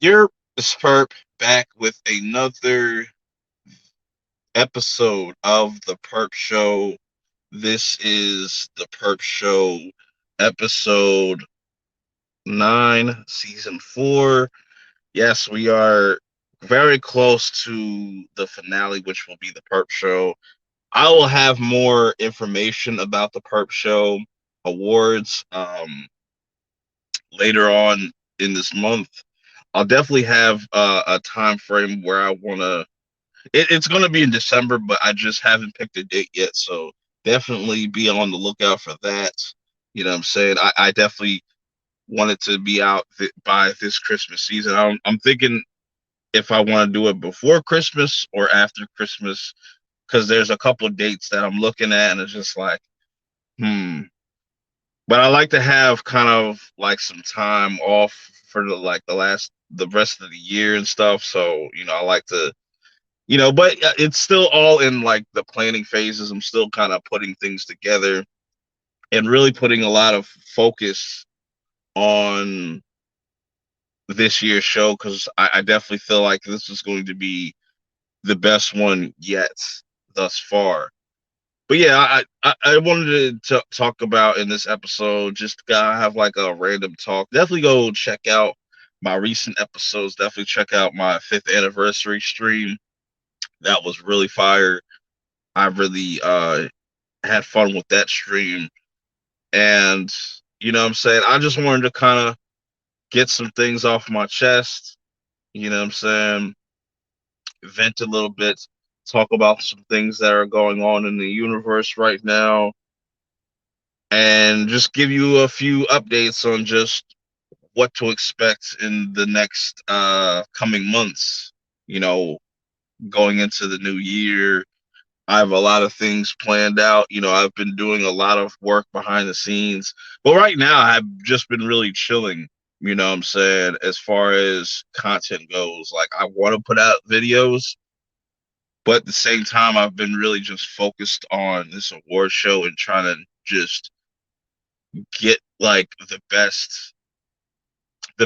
You're Purp back with another episode of the Purp Show. This is the Purp Show, episode 9, season 4. Yes, we are very close to the finale, which will be the Perp Show. I will have more information about the Perp Show awards later on in this month. I'll definitely have a time frame where I want to. It's going to be in December, but I just haven't picked a date yet. So definitely be on the lookout for that. You know what I'm saying? I definitely want it to be out by this Christmas season. I'm thinking if I want to do it before Christmas or after Christmas, because there's a couple of dates that I'm looking at, and it's just like, hmm. But I like to have kind of like some time off for the rest of the year and stuff. So I like to but it's still all in like the planning phases. I'm still kind of putting things together and really putting a lot of focus on this year's show because I definitely feel like this is going to be the best one yet thus far. But yeah, I wanted to talk about in this episode, just gotta have like a random talk. Definitely go check out my recent episodes. Definitely check out my 5th anniversary stream. That was really fire. I really had fun with that stream. And you know what I'm saying? I just wanted to kind of get some things off my chest, you know what I'm saying? Vent a little bit, talk about some things that are going on in the universe right now, and just give you a few updates on just what to expect in the next coming months, you know, going into the new year. I have a lot of things planned out. I've been doing a lot of work behind the scenes. But right now, I've just been really chilling, you know what I'm saying, as far as content goes. Like, I want to put out videos, but at the same time, I've been really just focused on this award show and trying to just get like the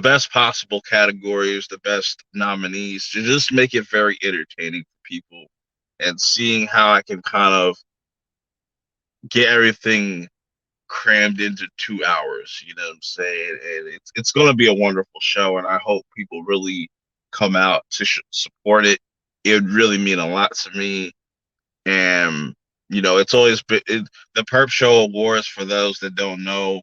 best possible categories, the best nominees to just make it very entertaining for people and seeing how I can kind of get everything crammed into 2 hours. You know what I'm saying? And it's going to be a wonderful show, and I hope people really come out to support it. It would really mean a lot to me, and it's always been the Perp Show Awards. For those that don't know,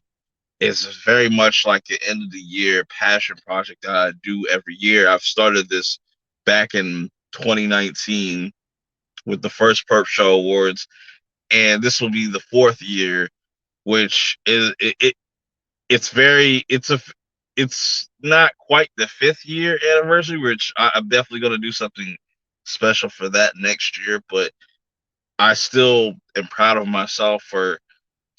is very much like the end of the year passion project that I do every year. I've started this back in 2019 with the first Perp Show Awards, and this will be the 4th year, which is it's not quite the 5th year anniversary, which I'm definitely going to do something special for that next year. But I still am proud of myself for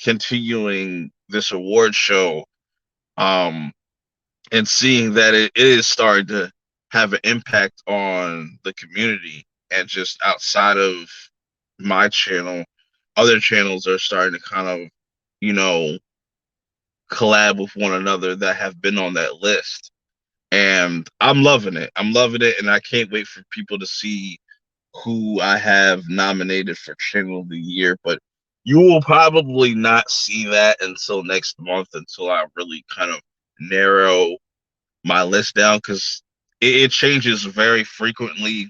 continuing this award show, um, and seeing that it is starting to have an impact on the community and just outside of my channel, other channels are starting to kind of, you know, collab with one another that have been on that list. And I'm loving it. I'm loving it. And I can't wait for people to see who I have nominated for Channel of the Year. But you will probably not see that until next month, until I really kind of narrow my list down because it changes very frequently.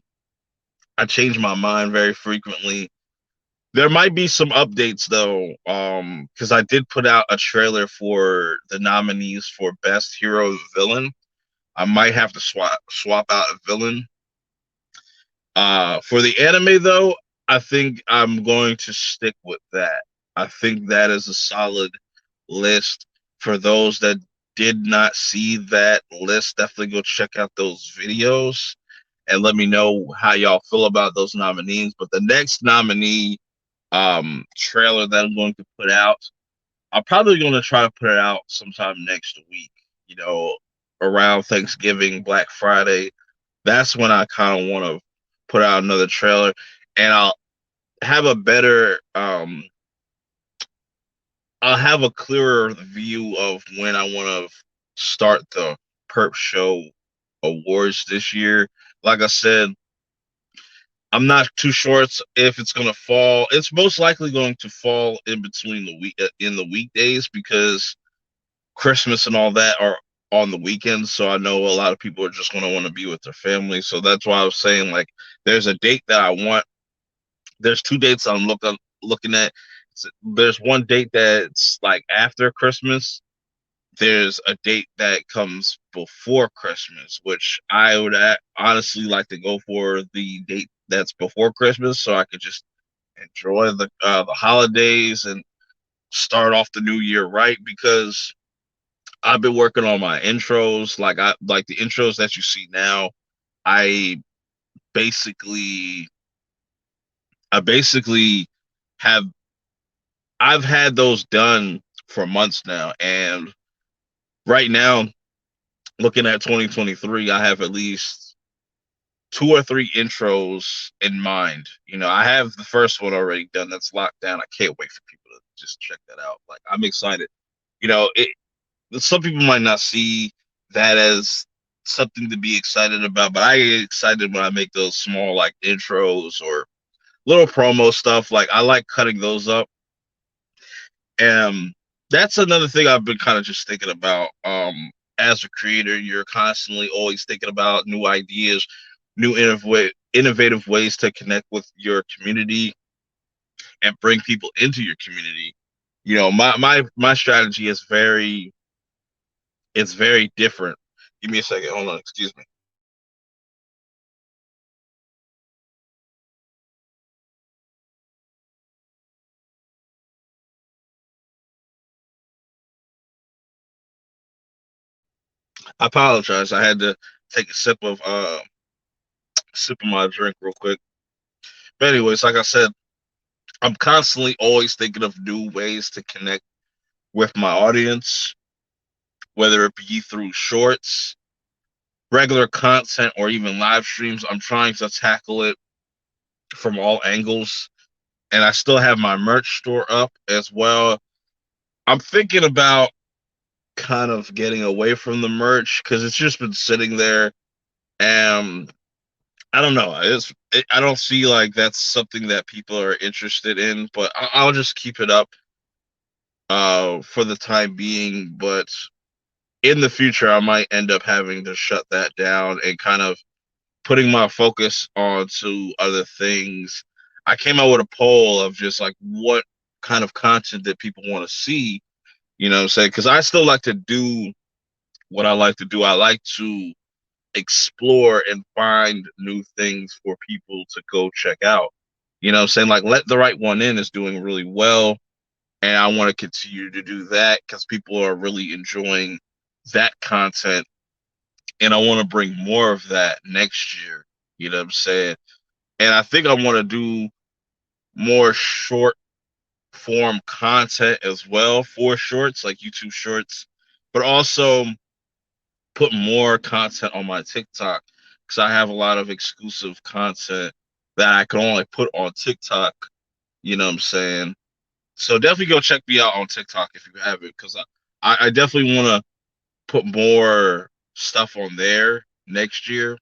I change my mind very frequently. There might be some updates though, because I did put out a trailer for the nominees for Best Hero and Villain. I might have to swap out a villain. For the anime though, I think I'm going to stick with that. I think that is a solid list. For those that did not see that list, definitely go check out those videos and let me know how y'all feel about those nominees. But the next nominee trailer that I'm going to put out, I'm probably going to try to put it out sometime next week, you know, around Thanksgiving, Black Friday. That's when I kind of want to put out another trailer, and have a better I'll have a clearer view of when I want to start the Perp Show awards this year. Like I said, I'm not too sure if it's going to fall. It's most likely going to fall in between the week in the weekdays because Christmas and all that are on the weekends. So I know a lot of people are just going to want to be with their family. So that's why I was saying like there's a date that I want. There's two dates I'm looking at. There's one date that's like after Christmas. There's a date that comes before Christmas, which I would honestly like to go for the date that's before Christmas, so I could just enjoy the holidays and start off the new year right. Because I've been working on my intros, like the intros that you see now. I basically, I basically have I've had those done for months now, and right now, looking at 2023, I have at least two or three intros in mind. I have the first one already done. That's locked down. I can't wait for people to just check that out. Like I'm excited. It some people might not see that as something to be excited about, but I get excited when I make those small like intros or little promo stuff. Like I like cutting those up. And that's another thing I've been kind of just thinking about. As a creator, you're constantly always thinking about new ideas, new innovative ways to connect with your community and bring people into your community. My strategy is very it's very different. Give me a second. Hold on. Excuse me. I apologize. I had to take a sip of my drink real quick. But anyways, like I said, I'm constantly always thinking of new ways to connect with my audience, whether it be through shorts, regular content, or even live streams. I'm trying to tackle it from all angles. And I still have my merch store up as well. I'm thinking about kind of getting away from the merch because it's just been sitting there. And I don't know. I don't see like that's something that people are interested in, but I'll just keep it up for the time being. But in the future, I might end up having to shut that down and kind of putting my focus onto other things. I came out with a poll of just like what kind of content that people want to see, what I'm saying? Because I still like to do what I like to do. I like to explore and find new things for people to go check out. What I'm saying? Like Let the Right One In is doing really well. And I want to continue to do that because people are really enjoying that content. And I want to bring more of that next year. You know what I'm saying? And I think I want to do more short form content as well for shorts, like YouTube shorts, but also put more content on my TikTok because I have a lot of exclusive content that I can only put on TikTok. You know what I'm saying? So definitely go check me out on TikTok if you haven't, because I definitely want to put more stuff on there next year.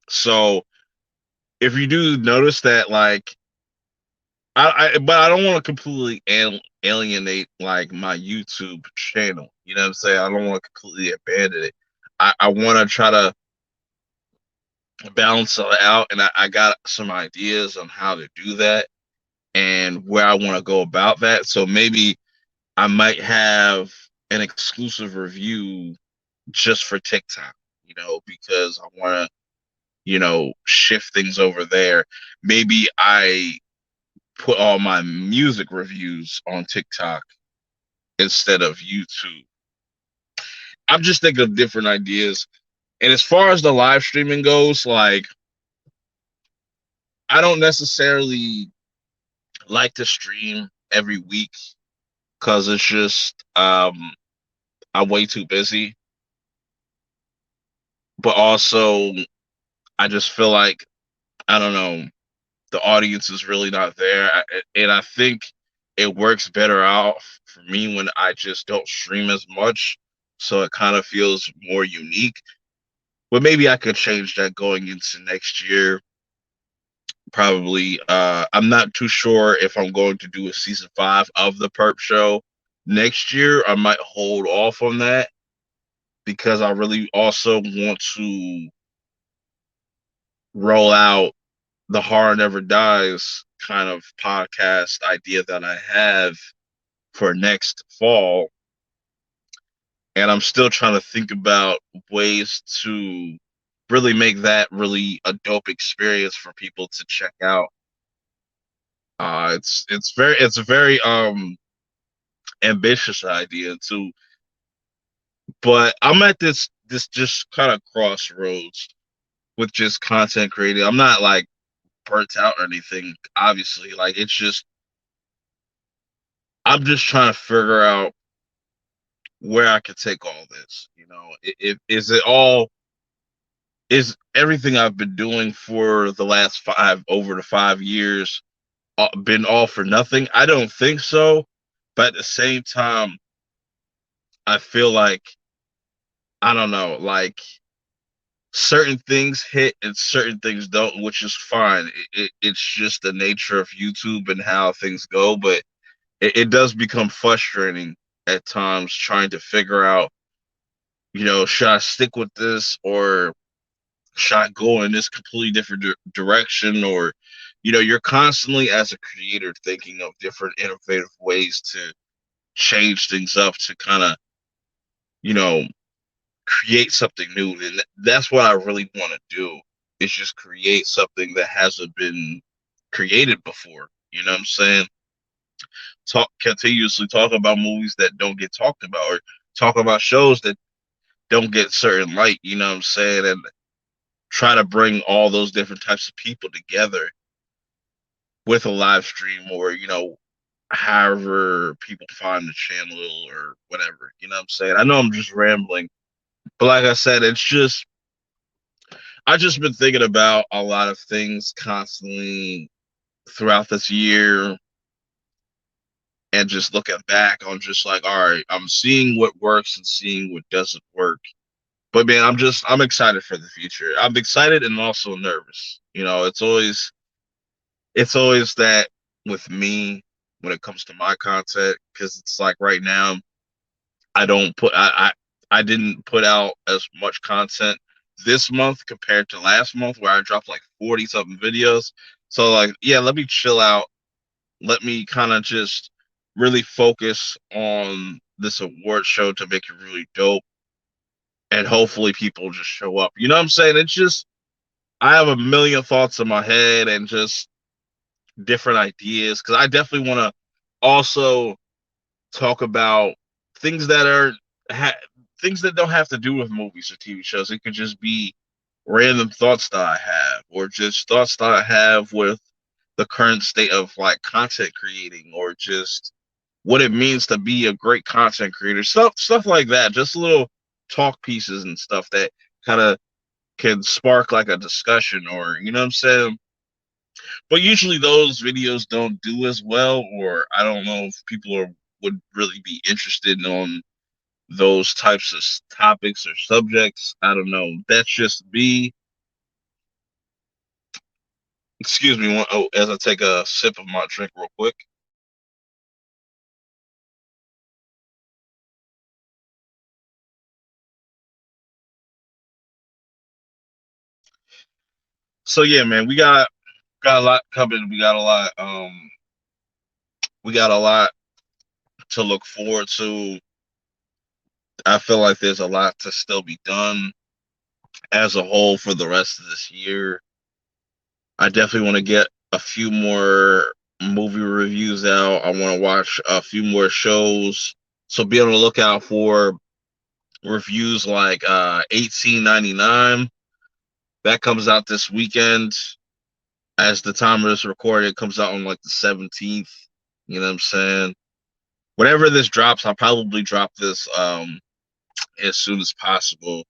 So if you do notice that, like, but I don't want to completely alienate like my YouTube channel. You know what I'm saying? I don't want to completely abandon it. I want to try to balance it out, and I got some ideas on how to do that and where I want to go about that. So maybe I might have an exclusive review just for TikTok, because I want to, shift things over there. Maybe I put all my music reviews on TikTok instead of YouTube. I'm just thinking of different ideas. And as far as the live streaming goes, like I don't necessarily like to stream every week because it's just I'm way too busy. But also I just feel like I don't know, the audience is really not there. And I think it works better out for me when I just don't stream as much. So it kind of feels more unique. But maybe I could change that going into next year. Probably. I'm not too sure if I'm going to do a season 5 of the Perp show next year. I might hold off on that because I really also want to roll out the Horror Never Dies kind of podcast idea that I have for next fall. And I'm still trying to think about ways to really make that really a dope experience for people to check out. It's a very ambitious idea too, but I'm at this just kind of crossroads with just content creating. I'm not like burnt out or anything, obviously. Like it's just I'm just trying to figure out where I could take all this. You know, if is it all is everything I've been doing for the last over the 5 years been all for nothing? I don't think so. But at the same time, I feel like I don't know, like certain things hit and certain things don't, which is fine. It's just the nature of YouTube and how things go. But it does become frustrating at times trying to figure out, should I stick with this or should I go in this completely different direction? Or, you're constantly as a creator thinking of different innovative ways to change things up to kind of, you know, create something new. And that's what I really want to do is just create something that hasn't been created before. You know what I'm saying? Continuously talk about movies that don't get talked about or talk about shows that don't get certain light, you know what I'm saying? And try to bring all those different types of people together with a live stream or, however people find the channel or whatever, you know what I'm saying? I know I'm just rambling, but like I said, I just been thinking about a lot of things constantly throughout this year and just looking back on just like, all right, I'm seeing what works and seeing what doesn't work. But man, I'm excited for the future. I'm excited and also nervous. It's always that with me when it comes to my content because it's like right now I don't put I didn't put out as much content this month compared to last month where I dropped like 40 something videos. So like, yeah, let me chill out. Let me kind of just really focus on this award show to make it really dope and hopefully people just show up. You know what I'm saying? It's just I have a million thoughts in my head and just different ideas because I definitely want to also talk about things that are ha- things that don't have to do with movies or TV shows. It could just be random thoughts that I have or just thoughts that I have with the current state of like content creating or just what it means to be a great content creator. Stuff like that. Just little talk pieces and stuff that kind of can spark like a discussion or you know what I'm saying? But usually those videos don't do as well, or I don't know if people would really be interested on those types of topics or subjects. I don't know. That's just me. Excuse me. As I take a sip of my drink real quick. So yeah, man, we got a lot coming. We got a lot to look forward to. I feel like there's a lot to still be done as a whole for the rest of this year. I definitely want to get a few more movie reviews out. I want to watch a few more shows. So be on the lookout for reviews like 1899. That comes out this weekend. As the time of this recording, it comes out on like the 17th. You know what I'm saying? Whenever this drops, I'll probably drop this as soon as possible.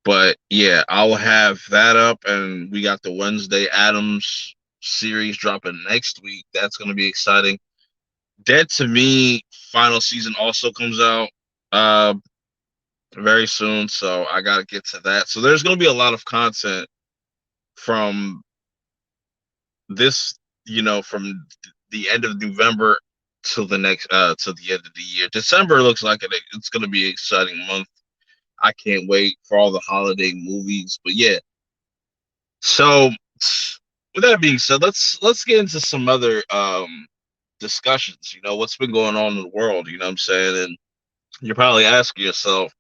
But yeah, I'll have that up, and we got the Wednesday Adams series dropping next week. That's going to be exciting. Dead to Me final season also comes out. Uh, very soon. So I got to get to that. So there's going to be a lot of content from this, from the end of November till the next, till the end of the year. December looks like it's going to be an exciting month. I can't wait for all the holiday movies. But yeah, so with that being said, let's get into some other discussions. What's been going on in the world. You know what I'm saying? And you're probably asking yourself,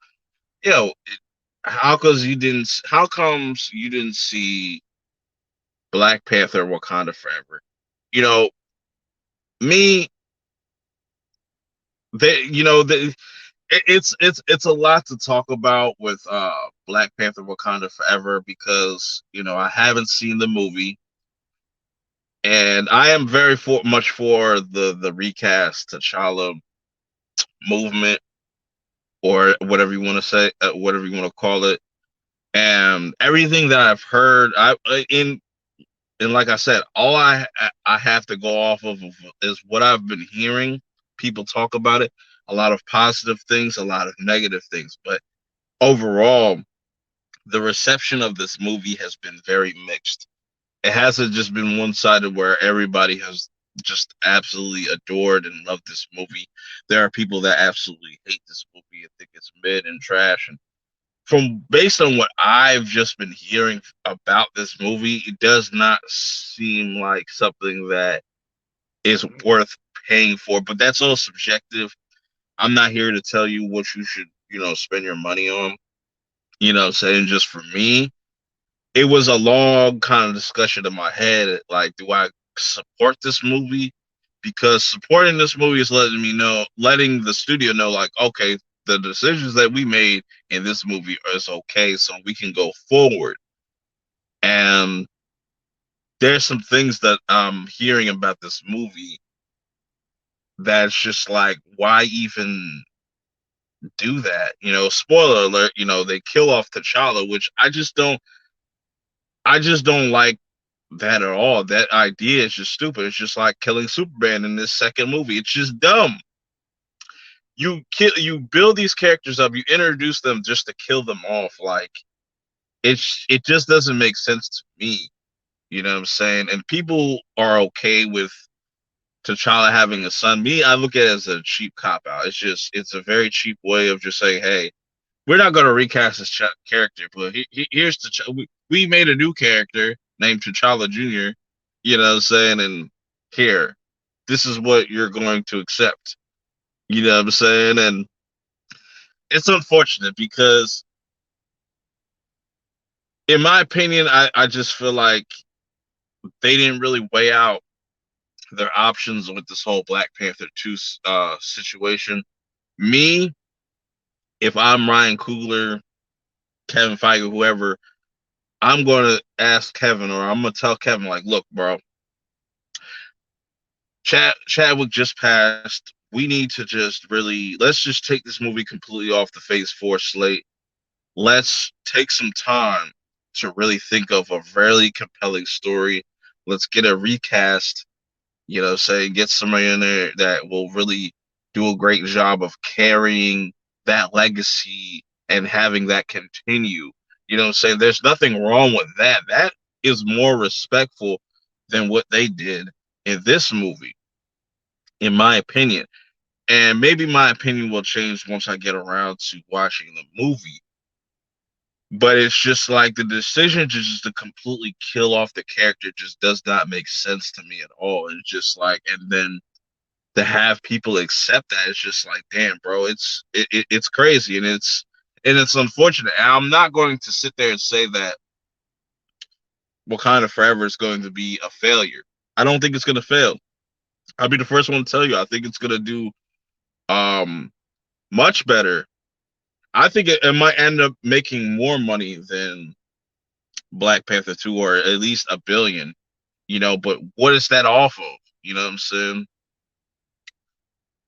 you know, how comes you didn't see Black Panther Wakanda Forever? You know, me, they, it's a lot to talk about with Black Panther Wakanda Forever because I haven't seen the movie, and I am very much for the recast T'Challa movement, or whatever you want to say, whatever you want to call it. And everything that I've heard, in and like I said, all I have to go off of is what I've been hearing people talk about it. A lot of positive things, a lot of negative things, but overall, the reception of this movie has been very mixed. It hasn't just been one sided where everybody has just absolutely adored and loved this movie. There are people that absolutely hate this movie and think it's mid and trash. And from based on what I've just been hearing about this movie, it does not seem like something that is worth paying for. But that's all subjective. I'm not here to tell you what you should, spend your money on. Saying just for me, it was a long kind of discussion in my head. Like, do I support this movie? Because supporting this movie is letting the studio know, like, okay, the decisions that we made in this movie is okay, so we can go forward. And there's some things that I'm hearing about this movie that's just like, why even do that? Spoiler alert, they kill off T'Challa, which I just don't like that at all. That idea is just stupid. It's just like killing Superman in this second movie. It's just dumb. You build these characters up, you introduce them just to kill them off. Like, it just doesn't make sense to me. You know what I'm saying? And people are okay with T'Challa having a son. Me, I look at it as a cheap cop out. It's a very cheap way of just saying, hey, we're not going to recast this character, but here's we made a new character named T'Challa Jr. You know what I'm saying? And here, this is what you're going to accept. You know what I'm saying? And it's unfortunate because, in my opinion, I just feel like they didn't really weigh out their options with this whole Black Panther 2 situation. Me, if I'm Ryan Coogler, Kevin Feige, whoever, I'm going to ask Kevin, or I'm going to tell Kevin, like, look, bro, Chadwick just passed. We need to just really, let's just take this movie completely off the Phase 4 slate. Let's take some time to really think of a very compelling story. Let's get a recast, say get somebody in there that will really do a great job of carrying that legacy and having that continue. Saying there's nothing wrong with that. That is more respectful than what they did in this movie, in my opinion. And maybe my opinion will change once I get around to watching the movie. But it's just like the decision just to completely kill off the character just does not make sense to me at all. It's just like, and then to have people accept that, it's just like, damn, bro, it's crazy, and it's unfortunate. And I'm not going to sit there and say that Wakanda Forever is going to be a failure. I don't think it's going to fail. I'll be the first one to tell you. I think it's going to do um much better. I think it might end up making more money than Black Panther 2, or at least a billion. But what is that off of? You know what I'm saying?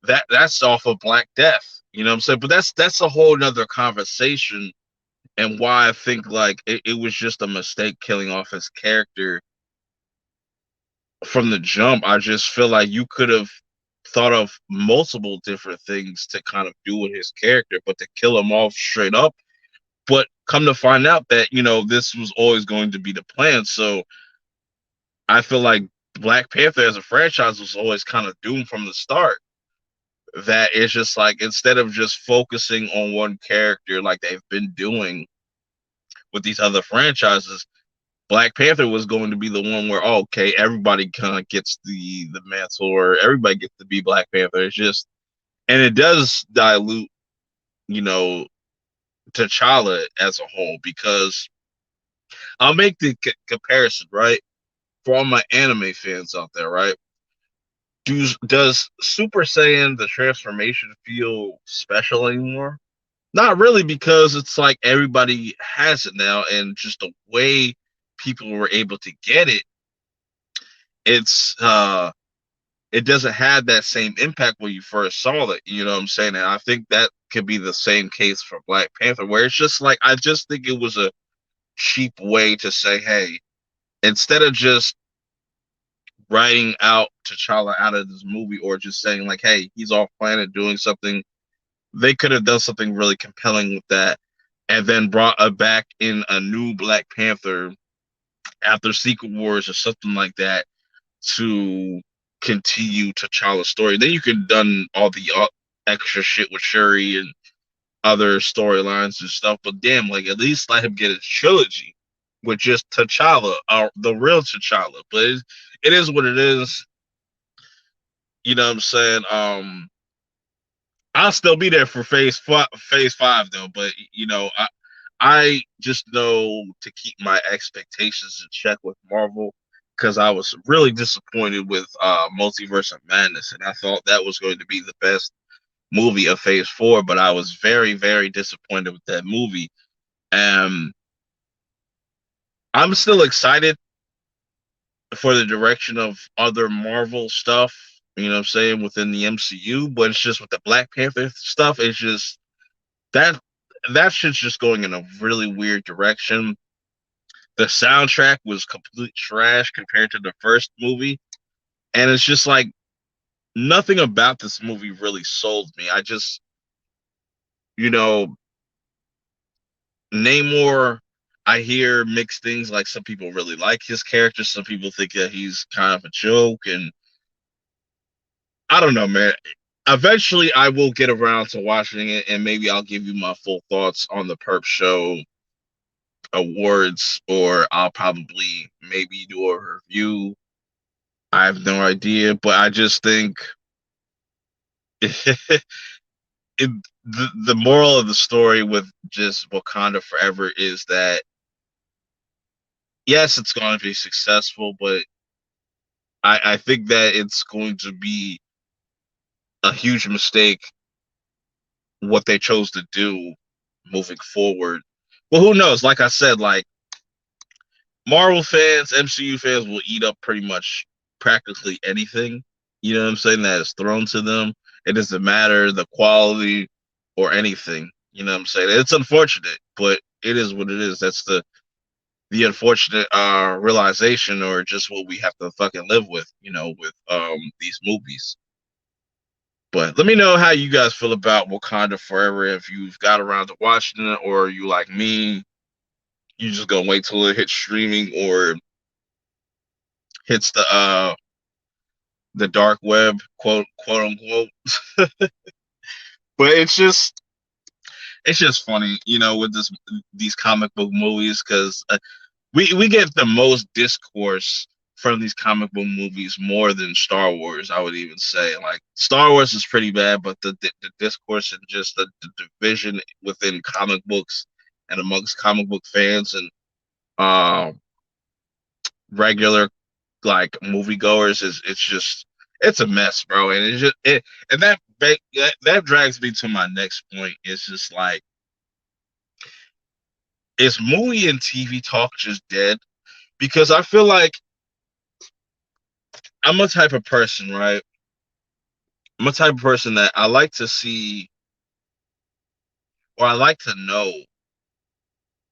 That's off of Black Death. You know what I'm saying? But that's a whole nother conversation, and why I think like it was just a mistake killing off his character from the jump. I just feel like you could have thought of multiple different things to kind of do with his character, but to kill him off straight up. But come to find out that, this was always going to be the plan. So I feel like Black Panther as a franchise was always kind of doomed from the start. That it's just like, instead of just focusing on one character like they've been doing with these other franchises, Black Panther was going to be the one where, oh, okay, everybody kind of gets the mantle, or everybody gets to be Black Panther. It's just, and it does dilute, you know, T'Challa as a whole, because I'll make the comparison, right? For all my anime fans out there, right? Does Super Saiyan the transformation feel special anymore? Not really, because it's like everybody has it now, and just the way people were able to get it, it's it doesn't have that same impact when you first saw it. You know what I'm saying? And I think that could be the same case for Black Panther, where it's just like, I just think it was a cheap way to say, hey, instead of just writing out T'Challa out of this movie, or just saying like, hey, he's off planet doing something, they could have done something really compelling with that, and then brought back in a new Black Panther after Secret Wars or something like that, to continue T'Challa's story. Then you could have done all the extra shit with Shuri and other storylines and stuff. But damn, like, at least let him get a trilogy with just T'Challa, the real T'Challa. But it is what it is. You know what I'm saying? I'll still be there for phase 5 though. But I just know to keep my expectations in check with Marvel, because I was really disappointed with Multiverse of Madness, and I thought that was going to be the best movie of Phase 4, but I was very, very disappointed with that movie. Um, I'm still excited for the direction of other Marvel stuff, you know what I'm saying, within the MCU, but it's just with the Black Panther stuff, it's just that that shit's just going in a really weird direction. The soundtrack was complete trash compared to the first movie, and it's just like, nothing about this movie really sold me. I just, you know, Namor, I hear mixed things. Like, some people really like his character, some people think that he's kind of a joke, and I don't know, man. Eventually, I will get around to watching it, and maybe I'll give you my full thoughts on the Perp Show awards, or I'll probably maybe do a review. I have no idea, but I just think it, the moral of the story with just Wakanda Forever is that, yes, it's going to be successful, but I think that it's going to be a huge mistake what they chose to do moving forward. Well, who knows? Like I said, like, Marvel fans, MCU fans will eat up pretty much practically anything, you know what I'm saying, that is thrown to them. It doesn't matter the quality or anything. You know what I'm saying? It's unfortunate, but it is what it is. That's the unfortunate realization, or just what we have to fucking live with, with these movies. But let me know how you guys feel about Wakanda Forever, if you've got around to watching it, or you like me, you just gonna wait till it hits streaming or hits the dark web, quote unquote. But it's just funny, with these comic book movies, because we get the most discourse from these comic book movies more than Star Wars. I would even say, like, Star Wars is pretty bad, but the discourse and just the division within comic books and amongst comic book fans and um regular, like, moviegoers, it's a mess, bro. And it's just it and that drags me to my next point. It's just like, is movie and TV talk just dead? Because I feel like I'm a type of person, right? I'm a type of person that I like to see, or I like to know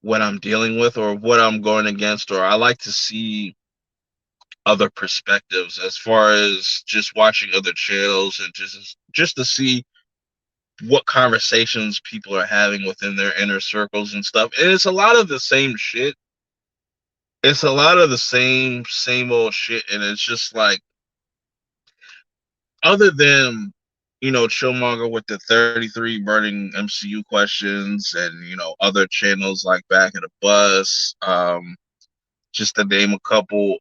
what I'm dealing with or what I'm going against, or I like to see other perspectives as far as just watching other channels and just to see what conversations people are having within their inner circles and stuff. And it's a lot of the same shit. It's a lot of the same old shit, and it's just like other than Chillmonger with the 33 burning MCU questions and other channels like Back of the Bus, just to name a couple,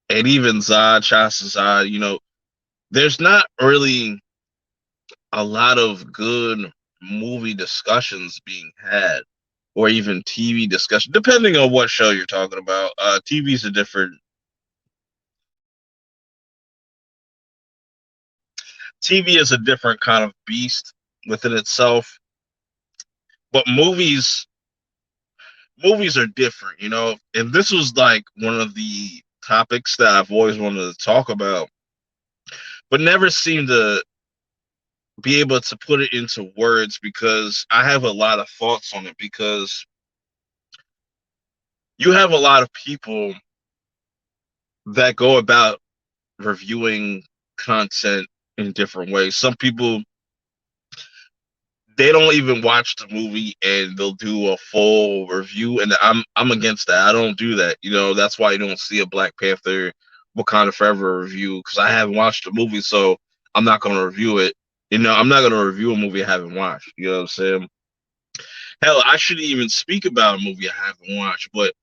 and even Zod, Shasta Zod, there's not really a lot of good movie discussions being had, or even TV discussion, depending on what show you're talking about. TV is a different kind of beast within itself, but movies are different, and this was like one of the topics that I've always wanted to talk about, but never seemed to be able to put it into words because I have a lot of thoughts on it. Because you have a lot of people that go about reviewing content in different ways. Some people, they don't even watch the movie and they'll do a full review, and I'm against that. I don't do that. That's why you don't see a Black Panther Wakanda Forever review, because I haven't watched the movie, so I'm not going to review it. I'm not going to review a movie I haven't watched. You know what I'm saying? Hell, I shouldn't even speak about a movie I haven't watched, but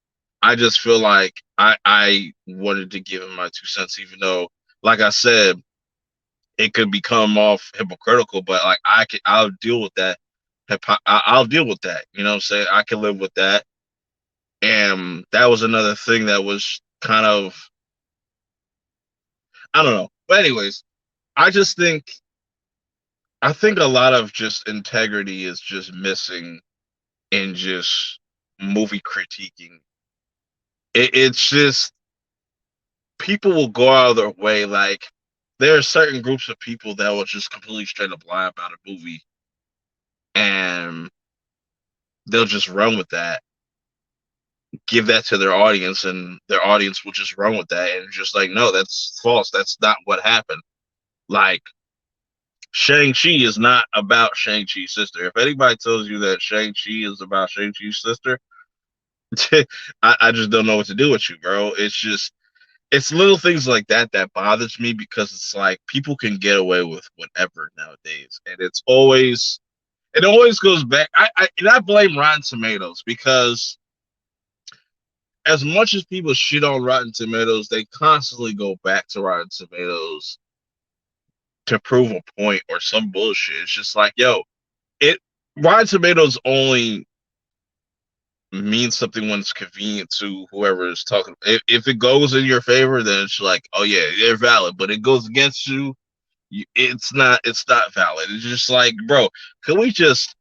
I just feel like I wanted to give him my 2 cents, even though, like I said, it could become off hypocritical, but like I'll deal with that. I'll deal with that. You know what I'm saying? I can live with that. And that was another thing that was kind of, I don't know. But anyways, I just think a lot of just integrity is just missing in just movie critiquing. It's just people will go out of their way. Like, there are certain groups of people that will just completely straight up lie about a movie, and they'll just run with that, give that to their audience, and their audience will just run with that and just like, no, that's false. That's not what happened. Like, Shang-Chi is not about Shang-Chi's sister. If anybody tells you that Shang-Chi is about Shang-Chi's sister, I just don't know what to do with you, bro. It's little things like that that bothers me, because it's like people can get away with whatever nowadays, and it always goes back. And I blame Rotten Tomatoes, because as much as people shit on Rotten Tomatoes, they constantly go back to Rotten Tomatoes to prove a point or some bullshit. It's just like, yo, it Rotten Tomatoes only means something when it's convenient to whoever is talking. If it goes in your favor, then it's like, oh yeah, they're valid. But it goes against you, it's not valid. It's just like, bro, can we just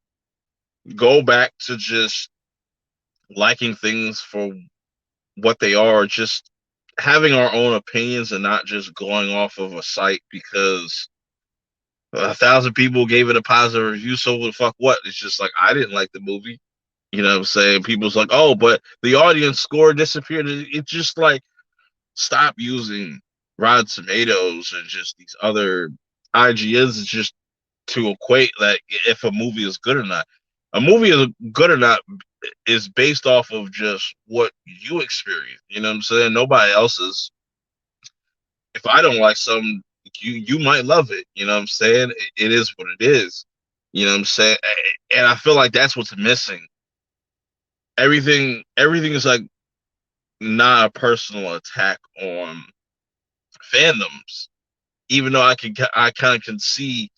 go back to just liking things for what they are, just having our own opinions and not just going off of a site because 1,000 people gave it a positive review. So the fuck what? It's just like, I didn't like the movie. You know what I'm saying? People's like, oh, but the audience score disappeared. It's just like, stop using Rotten Tomatoes and just these other IGNs just to equate that if a movie is good or not. A movie is good or not is based off of just what you experience. You know what I'm saying? Nobody else's. If I don't like something, you might love it. You know what I'm saying? It is what it is. You know what I'm saying? And I feel like that's what's missing. Everything is like not a personal attack on fandoms, even though I kind of can see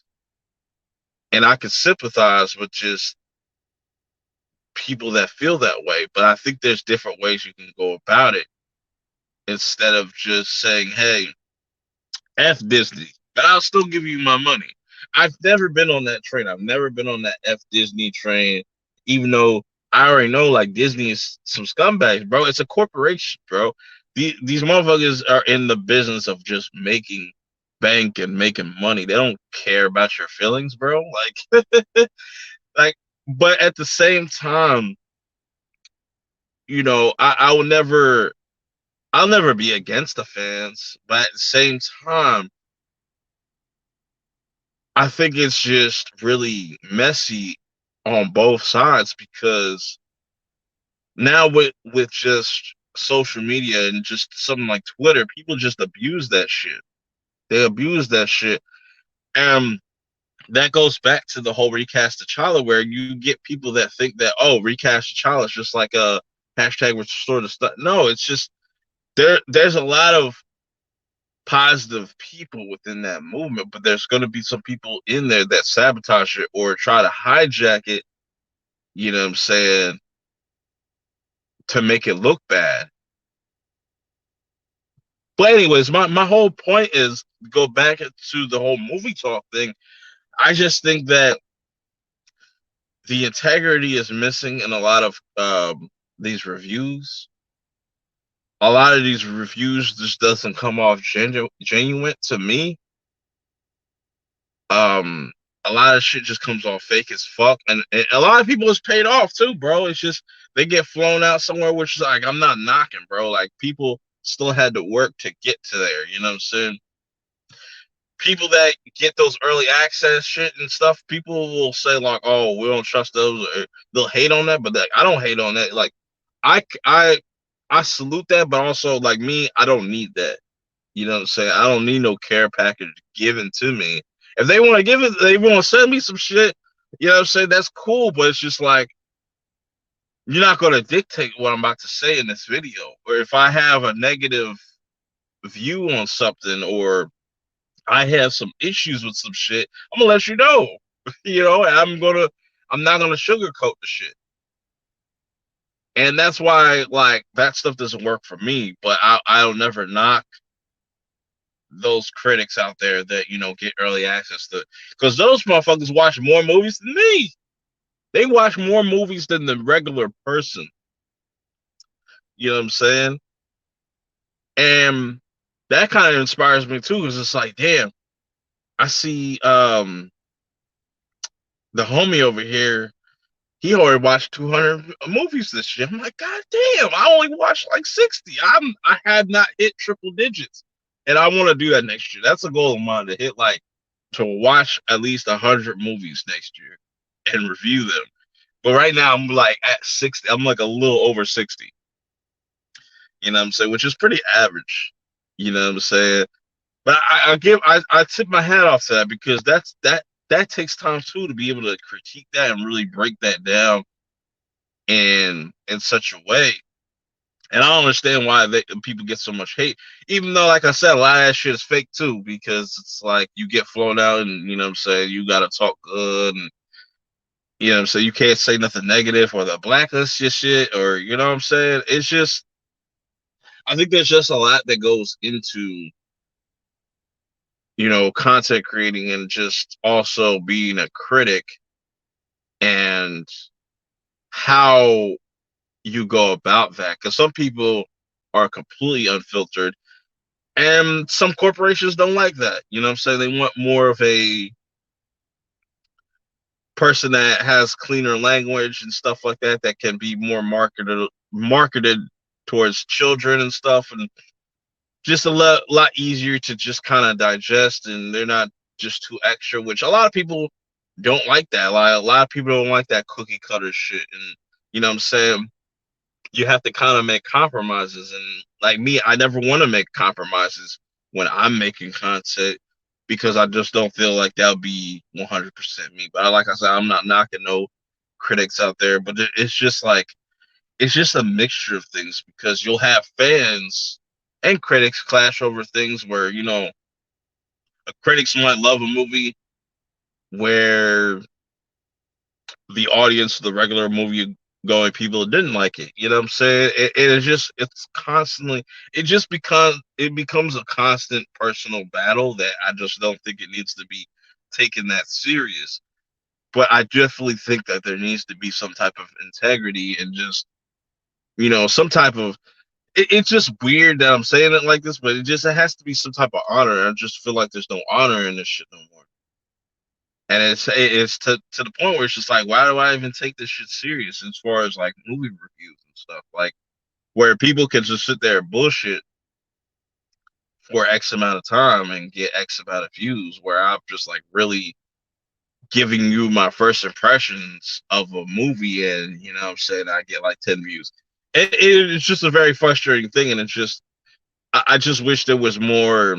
and I can sympathize with just people that feel that way. But I think there's different ways you can go about it, instead of just saying, hey, F Disney, but I'll still give you my money. I've never been on that train. I've never been on that F Disney train, even though I already know like Disney is some scumbags, bro. It's a corporation, bro. These motherfuckers are in the business of just making bank and making money. They don't care about your feelings, bro. Like, but at the same time, I will never. I'll never be against the fans, but at the same time, I think it's just really messy on both sides because now with just social media and just something like Twitter, people just abuse that shit. They abuse that shit. And that goes back to the whole recast T'Challa, where you get people that think that, oh, recast T'Challa is just like a hashtag restore the stuff. No, it's just there's a lot of positive people within that movement, but there's going to be some people in there that sabotage it or try to hijack it, you know what I'm saying, to make it look bad. But anyways, my whole point is go back to the whole movie talk thing. I just think that the integrity is missing in a lot of these reviews. A lot of these reviews just doesn't come off genuine to me. Um, a lot of shit just comes off fake as fuck, and a lot of people is paid off too, bro. It's just they get flown out somewhere, which is like I'm not knocking, bro. Like people still had to work to get to there. You know what I'm saying? People that get those early access shit and stuff, people will say like, "Oh, we don't trust those." Or they'll hate on that, but like, I don't hate on that. Like, I I I salute that, but also like me, I don't need that. You know what I'm saying? I don't need no care package given to me. If they want to give it, they want to send me some shit. You know what I'm saying? That's cool, but it's just like you're not going to dictate what I'm about to say in this video. Or if I have a negative view on something, or I have some issues with some shit, I'm gonna let you know. You know, and I'm not gonna sugarcoat the shit. And that's why like that stuff doesn't work for me. But I'll never knock those critics out there that get early access to, because those motherfuckers watch more movies than me. They watch more movies than the regular person. You know what I'm saying? And that kind of inspires me too, because it's like, damn, I see the homie over here. He already watched 200 movies this year. I'm like, God damn, I only watched like 60. I have not hit triple digits, and I want to do that next year. That's a goal of mine, to hit like to watch at least 100 movies next year and review them. But right now I'm like at 60. I'm like a little over 60. You know what I'm saying? Which is pretty average. You know what I'm saying? But I tip my hat off to that, because that takes time too, to be able to critique that and really break that down in such a way. And I don't understand why people get so much hate, even though, like I said, a lot of that shit is fake too, because it's like you get flown out, and you know what I'm saying, you gotta talk good, and you know what I'm saying, you can't say nothing negative, or the blacklist your shit, or you know what I'm saying. It's just, I think there's just a lot that goes into content creating, and just also being a critic, and how you go about that. Because some people are completely unfiltered, and some corporations don't like that. You know what I'm saying? They want more of a person that has cleaner language and stuff like that, that can be more marketed towards children and stuff, and just a lot easier to just kind of digest, and they're not just too extra, which a lot of people don't like that. A lot of people don't like that cookie cutter shit, and you know what I'm saying, you have to kind of make compromises. And like me, I never want to make compromises when I'm making content, because I just don't feel like that'll be 100% me. But like I said, I'm not knocking no critics out there, but it's just like, it's just a mixture of things, because you'll have fans and critics clash over things where critics might love a movie where the audience, the regular movie going people didn't like it. You know what I'm saying? It's constantly, it becomes a constant personal battle that I just don't think it needs to be taken that serious. But I definitely think that there needs to be some type of integrity, and just some type of, it's just weird that I'm saying it like this, but it has to be some type of honor. I just feel like there's no honor in this shit no more. And it's to the point where it's just like, why do I even take this shit serious as far as like movie reviews and stuff? Like, where people can just sit there and bullshit for X amount of time and get X amount of views, where I'm just like really giving you my first impressions of a movie, and you know what I'm saying, I get like 10 views. It's just a very frustrating thing, and it's just I just wish there was more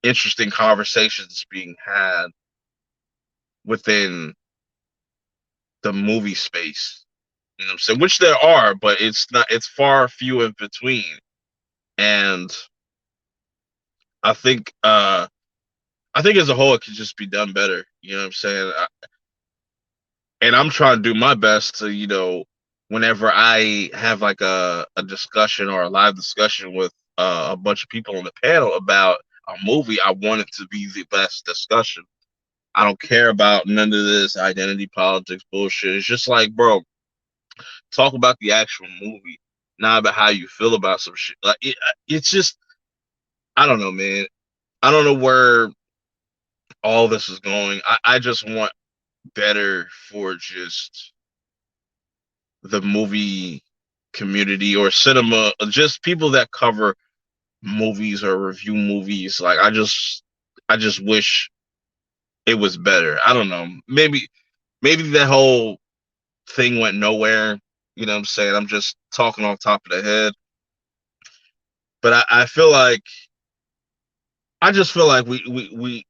interesting conversations being had within the movie space. You know what I'm saying? Which there are, but it's far few in between. And I think I think as a whole it could just be done better. You know what I'm saying? And I'm trying to do my best to, whenever I have like a discussion or a live discussion with a bunch of people on the panel about a movie, I want it to be the best discussion. I don't care about none of this identity politics bullshit. It's just like, bro, talk about the actual movie, not about how you feel about some shit. Like it's just, I don't know, man. I don't know where all this is going. I just want better for just the movie community or cinema, just people that cover movies or review movies. Like I just wish it was better. I don't know. Maybe that whole thing went nowhere. You know what I'm saying? I'm just talking off top of the head. But I feel like I just feel like we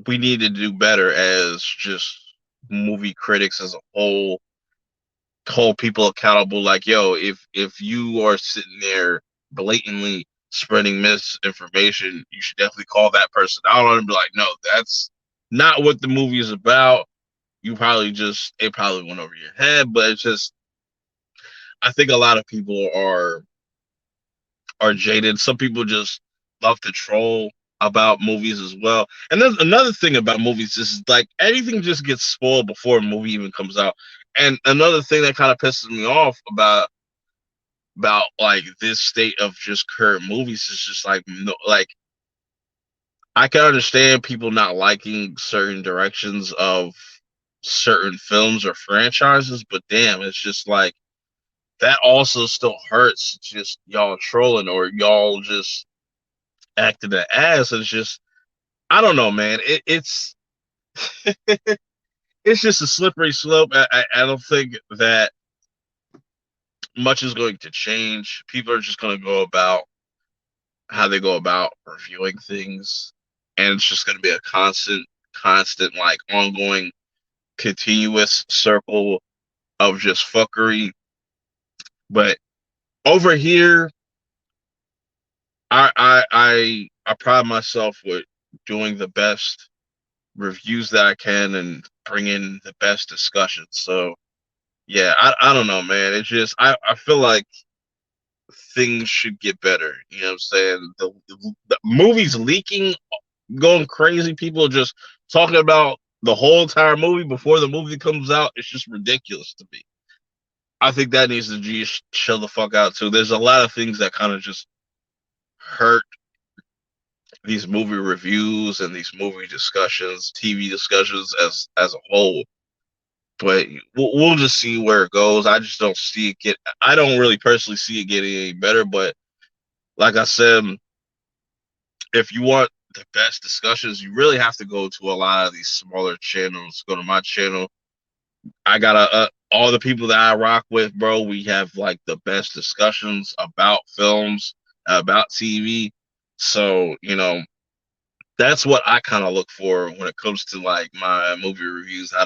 need to do better as just movie critics as a whole, hold people accountable. Like, yo, if you are sitting there blatantly spreading misinformation, you should definitely call that person out and be like, no, that's not what the movie is about. You probably just, it probably went over your head. But it's just, I think a lot of people are jaded. Some people just love to troll about movies as well. And then another thing about movies is like anything just gets spoiled before a movie even comes out. And another thing that kind of pisses me off about like this state of just current movies is just like, no, like I can understand people not liking certain directions of certain films or franchises, but damn, it's just like that also still hurts. Just y'all trolling or y'all just acting an ass. It's just, I don't know, man. It's just a slippery slope. I don't think that much is going to change. People are just going to go about how they go about reviewing things, and it's just going to be a constant, like ongoing, continuous circle of just fuckery. But over here, I pride myself with doing the best reviews that I can and bring in the best discussions. So yeah, I don't know, man. It's just I feel like things should get better. You know what I'm saying? The movies leaking, going crazy, people just talking about the whole entire movie before the movie comes out. It's just ridiculous to me. I think that needs to just chill the fuck out too. There's a lot of things that kind of just hurt these movie reviews and these movie discussions, TV discussions as a whole. But we'll just see where it goes. I just don't see it get. I don't really personally see it getting any better. But like I said, if you want the best discussions, you really have to go to a lot of these smaller channels. Go to my channel. I got all the people that I rock with, bro. We have like the best discussions about films, about TV. So that's what I kind of look for when it comes to like my movie reviews. I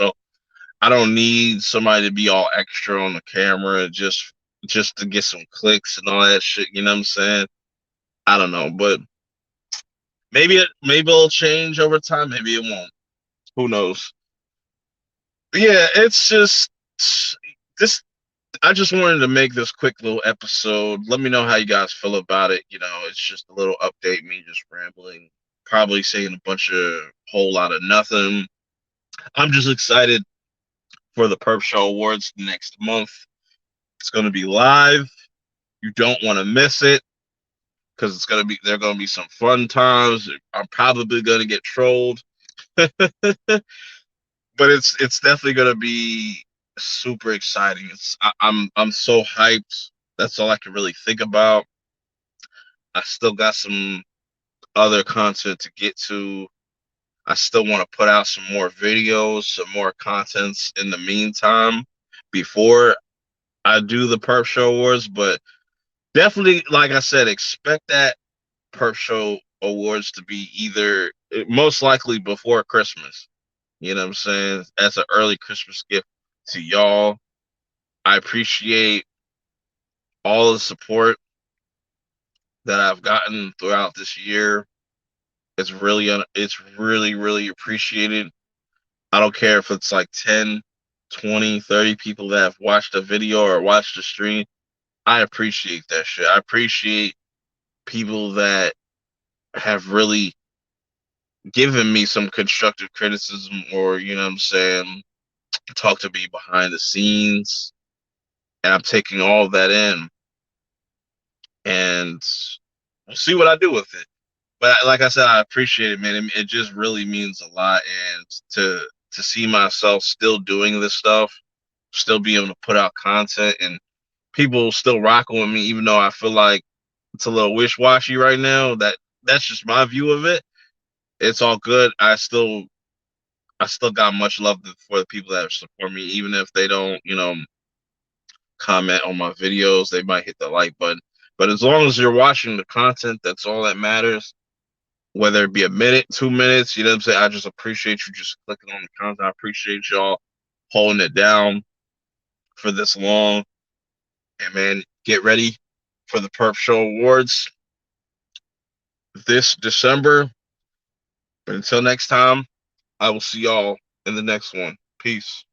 don't need somebody to be all extra on the camera just to get some clicks and all that shit. You know what I'm saying? I don't know, but maybe it'll change over time. Maybe it won't. Who knows? But yeah, it's just this. I just wanted to make this quick little episode. Let me know how you guys feel about it. It's just a little update. Me just rambling, probably saying a bunch of whole lot of nothing. I'm just excited for the Purp Show Awards next month. It's going to be live. You don't want to miss it because there are going to be some fun times. I'm probably going to get trolled, but it's definitely going to be super exciting. I'm so hyped. That's all I can really think about. I still got some other content to get to. I still want to put out some more videos, some more contents in the meantime before I do the Perp Show Awards. But definitely, like I said, expect that Perp Show Awards to be either most likely before Christmas. You know what I'm saying? As an early Christmas gift to y'all. I appreciate all the support that I've gotten throughout this year. It's really appreciated. I don't care if it's like 10, 20, 30 people that have watched a video or watched the stream. I appreciate that shit. I appreciate people that have really given me some constructive criticism, or, you know what I'm saying, talk to me behind the scenes. And I'm taking all of that in, and we'll see what I do with it. But like I said, I appreciate it, man. It just really means a lot, and to see myself still doing this stuff, still be able to put out content, and people still rocking with me, even though I feel like it's a little wish washy right now. That's just my view of it. It's all good. I still got much love for the people that support me, even if they don't, comment on my videos. They might hit the like button, but as long as you're watching the content, that's all that matters. Whether it be a minute, 2 minutes, you know what I'm saying? I just appreciate you just clicking on the content. I appreciate y'all holding it down for this long. And man, get ready for the Perp Show Awards this December. But until next time, I will see y'all in the next one. Peace.